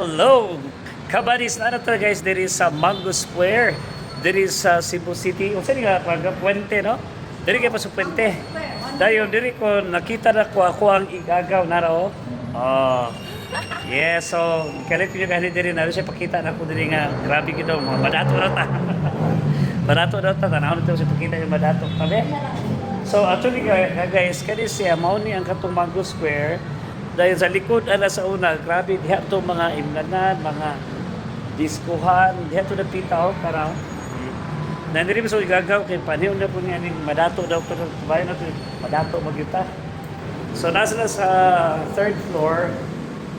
Hello! Kabadis na to guys, there is sa Mango Square. There is sa Cebu City. Unsa ni nga Puente, no? Diri kay pa sa Puente. Dayon diri ko nakita na ko ako ang igagaw na raw. Oh. Yes, so kalit ko gani diri na siya pakita na ko diri nga grabe gid mga madato ra ta. Madato ra ta tanawon to sa pakita yung madato tabi. So actually guys, kani siya mao ni ang katong Mango Square. Dahil sa likod ana sa una, grabe diha to mga imlanan, mga diskuhan, diha to napitaw karaw. Nandiri so igagaw kay panihon na po niya ning madato daw pero bayan na to madato magyuta. So nasa na sa third floor,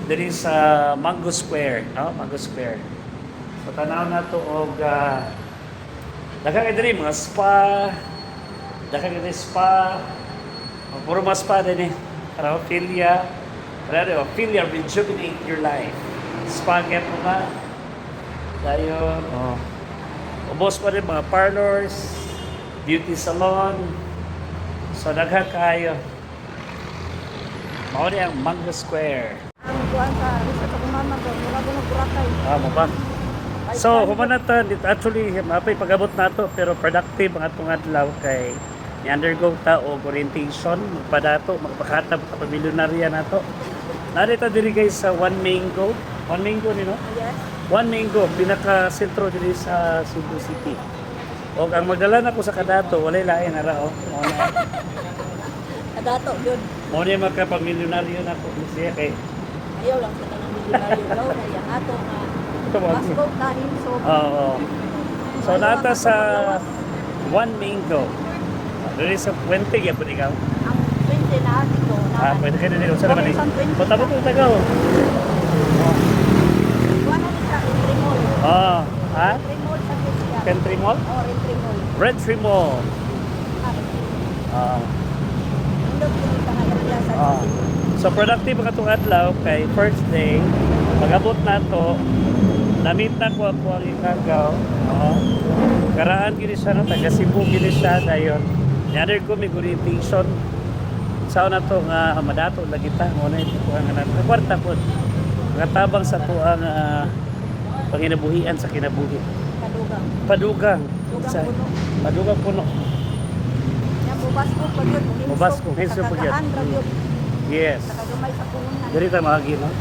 there is Mango Square, no? Mango Square. So tanaw na to og daghang diri mga spa, daghang diri spa, puro mga spa din eh. Karaw filia. Pero Philia rejuvenate your life. Spa kaya po nga. Dayon, ubos pa rin mga parlors, beauty salon. So daghan kayo. Mao ni ang Mango Square. Ang kuan sa isa sa kumama ko, mura ko ng Boracay. Mo ba? So, humanatan, actually, mapay pag-abot nato pero productive ang atong adlaw kay i-undergo ta og orientation, magpadato, magpakata, magpamilyonarya nato. Narito diri guys sa One Mango. One Mango ni no? Yes. One Mango, pinaka-sentro diri sa Cebu City. O ang magdala na ko sa kadato, walay lain na ra o. Adato yun. Mo ni magkapamilyonaryo na ko siya kay Ayaw lang sa tanang milyonaryo daw kaya ato nga ito mo. Pasko kanin so. Oo. So nata sa One Mango. Diri sa Puente gyapon ikaw. Ang 20 na dito na. Pwede ka na dito sa naman eh. Isang 20. Patapos ko tagaw. Kuan na siya, Entry Mall. Ha? Entry Mall sa Kisia. Country Mall? Entry Mall. Red Tree Mall. Indot ko sa area sa Cebu. So productive ang katong adlaw kay first day. Pag-abot na to, namit na ko ako ang ikagaw. Karaan gini siya no, taga Cebu gini siya dayon. Yader ko may orientation. Sao na to nga madato lagi ta mo na ito ang nato. Kwarta po. Katabang sa to ang panginabuhian sa kinabuhi. Padugang. Padugang. Padugang Sa puno. Padugang puno. Yan bubas ko pag yun. Bubas ko, hinso pag yun. Kagaan ra yun. Yes. Nakagamay sa pununan. Diri ta mahagi no.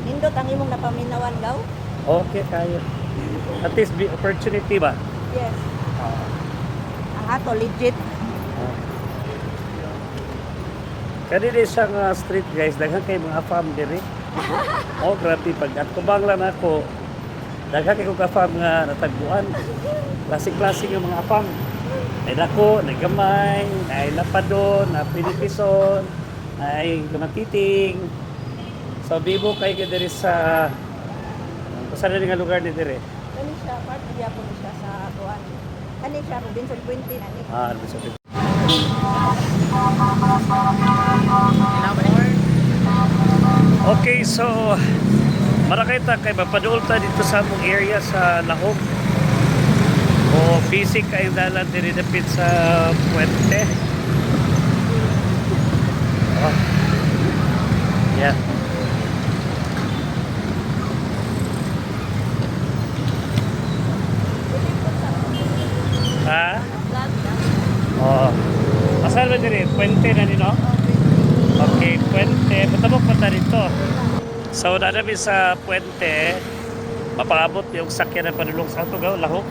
Nindot ang imong napaminawan daw? Okay kayo. At least be opportunity ba? Yes. Ang ato legit. Kanina siyang street guys, daghan kay mga farm diri. Grabe pag at kubang lang ako. Daghan kay kong farm nga natagbuan. Klasik-klasik yung mga farm. Ay dako, nagamay, ay lapadon, na pinipison, ay lumatiting. So bibo kay diri sa saan nga lugar ni diri? Kani siya, part niya po siya sa kuan. Kani siya, Robinson Puente na ni. Sabi. Okay, so marakita kay mapaduol ta dito sa among area sa Lahog. Basic kayo dalan diri dapit sa Puente. Yeah. Ha? Asal ba diri? Puente na ni no? Okay, Puente. Patabok pa ta dito. So, dadami sa Puente, mapakabot yung sakyan na padulong sa Tugaw, Lahog.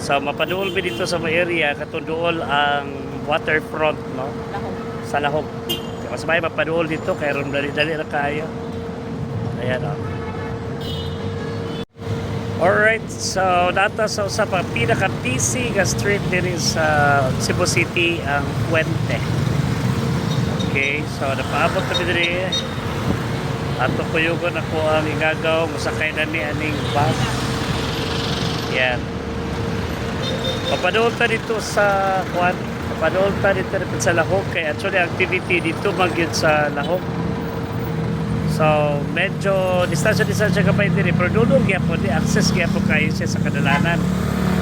So, mapaduol ba dito sa mga area, katunduol ang waterfront, no? Lahog. Sa Lahog. Mas may mapaduol dito, kaya ron dali-dali na kayo. Ayan, o. Alright, so data sa usapang pinaka-busy nga street din sa Cebu City, ang Puente. Okay, so napaabot kami diri. Ato ko yung ako ang igagaw, musakay na ni aning bus. Yan. Papadool ta dito sa Juan. Papadool ta dito sa Lahog. Kaya actually activity dito magyud sa Lahog. So, medyo distansya ka pa diri. Pero dulog gyapon di access gyapon kayo siya sa kadalanan.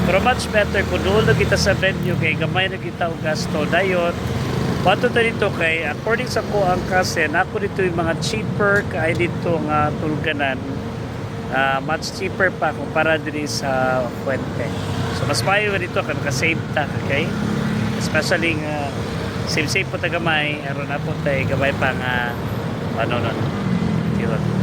Pero much better kung dulog kita sa venue kay gamay na kita og gasto dayon Pato ta dito kay according sa ko ang kasi nako dito yung mga cheaper kay dito nga tulganan. Much cheaper pa kumpara diri sa Puente. So mas maayo dito kan ka-save ta, okay? Especially nga save po ta gamay aron na po tay gamay pa nga ano nun. Yun.